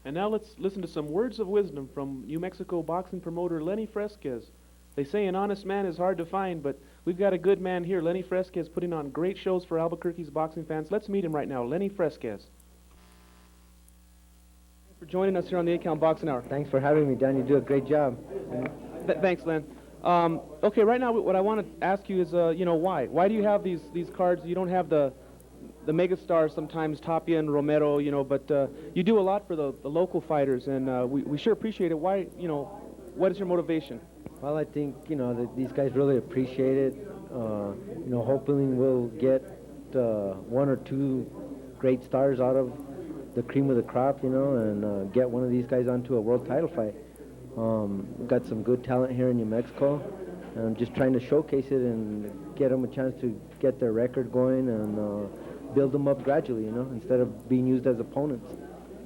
And now let's listen to some words of wisdom from New Mexico boxing promoter Lenny Fresquez. They say an honest man is hard to find, but we've got a good man here. Lenny Fresquez putting on great shows for Albuquerque's boxing fans. Let's meet him right now. Lenny Fresquez. Thanks for joining us here on the 8 Count Boxing Hour. Thanks for having me, Dan. You do a great job. Thanks, Len. Okay, right now what I want to ask you is, why? Why do you have these cards? You don't have the megastars sometimes, Tapia and Romero, but you do a lot for the local fighters, and we sure appreciate it. Why, what is your motivation? Well, I think, that these guys really appreciate it. Hopefully we'll get one or two great stars out of the cream of the crop, and get one of these guys onto a world title fight. We've got some good talent here in New Mexico, and I'm just trying to showcase it and get them a chance to get their record going and build them up gradually, instead of being used as opponents.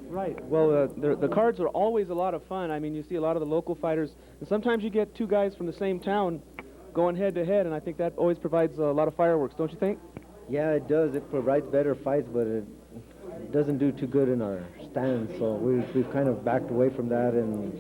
Right. Well, the cards are always a lot of fun. I mean, you see a lot of the local fighters, and sometimes you get two guys from the same town going head-to-head, and I think that always provides a lot of fireworks, don't you think? Yeah, it does. It provides better fights, but it doesn't do too good in our stands, so we've kind of backed away from that, and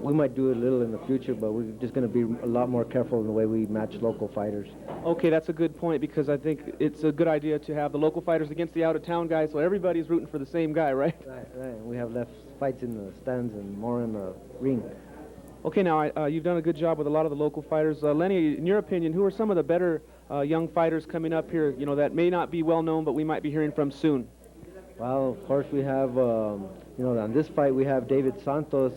we might do it a little in the future, but we're just going to be a lot more careful in the way we match local fighters. Okay, that's a good point, because I think it's a good idea to have the local fighters against the out-of-town guys, so everybody's rooting for the same guy, right? Right. We have less fights in the stands and more in the ring. Okay, now, you've done a good job with a lot of the local fighters. Lenny, in your opinion, who are some of the better young fighters coming up here, that may not be well-known, but we might be hearing from soon? Well, of course, we have, on this fight, we have David Santos.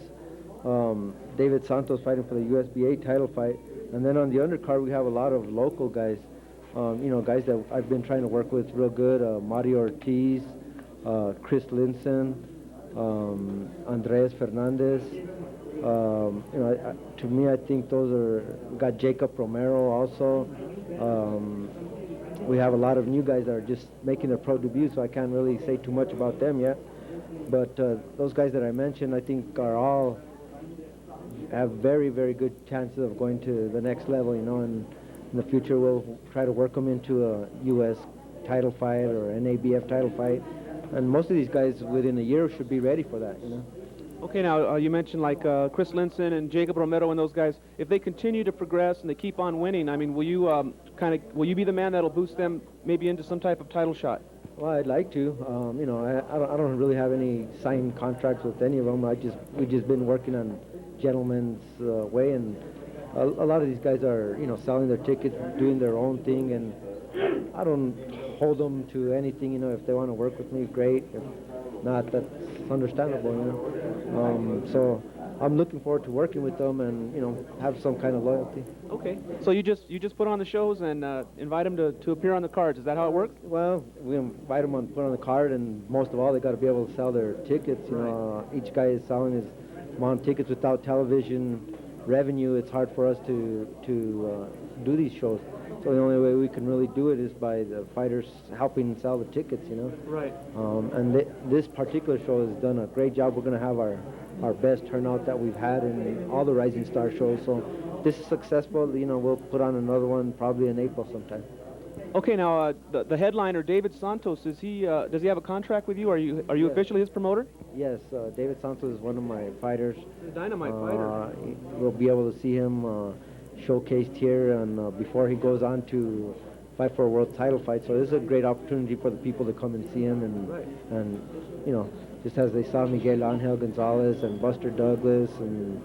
David Santos fighting for the USBA title fight. And then on the undercard, we have a lot of local guys, guys that I've been trying to work with real good. Mario Ortiz, Chris Linson, Andres Fernandez. To me, I think those are, we got Jacob Romero also. We have a lot of new guys that are just making their pro debut, so I can't really say too much about them yet. But those guys that I mentioned, I think are all have very, very good chances of going to the next level, and in the future we'll try to work them into a U.S. title fight or an ABF title fight. And most of these guys within a year should be ready for that, Okay, now you mentioned like Chris Linson and Jacob Romero and those guys. If they continue to progress and they keep on winning, I mean, will you will you be the man that'll boost them maybe into some type of title shot? Well, I'd like to. I don't really have any signed contracts with any of them. We've just been working on gentleman's way, and a lot of these guys are selling their tickets, doing their own thing, and I don't hold them to anything. If they want to work with me, great. If not, that's understandable. So I'm looking forward to working with them and have some kind of loyalty. Okay. So you just put on the shows and invite them to appear on the cards. Is that how it works? Well, we invite them put on the card, and most of all, they got to be able to sell their tickets. Each guy is selling his own tickets. Without television revenue, it's hard for us to do these shows. So the only way we can really do it is by the fighters helping sell the tickets, Right. And this particular show has done a great job. We're going to have our best turnout that we've had in all the Rising Star shows. So if this is successful, we'll put on another one probably in April sometime. Okay, now the headliner, David Santos, does he have a contract with you? Are you officially his promoter? Yes, David Santos is one of my fighters. A dynamite fighter. We'll be able to see him showcased here, and before he goes on to fight for a world title fight. So this is a great opportunity for the people to come and see him, and just as they saw Miguel Angel Gonzalez and Buster Douglas and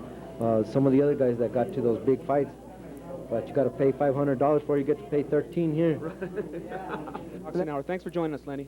some of the other guys that got to those big fights. But you got to pay $500 for you get to pay $13 here. Boxing Hour. Thanks for joining us, Lenny.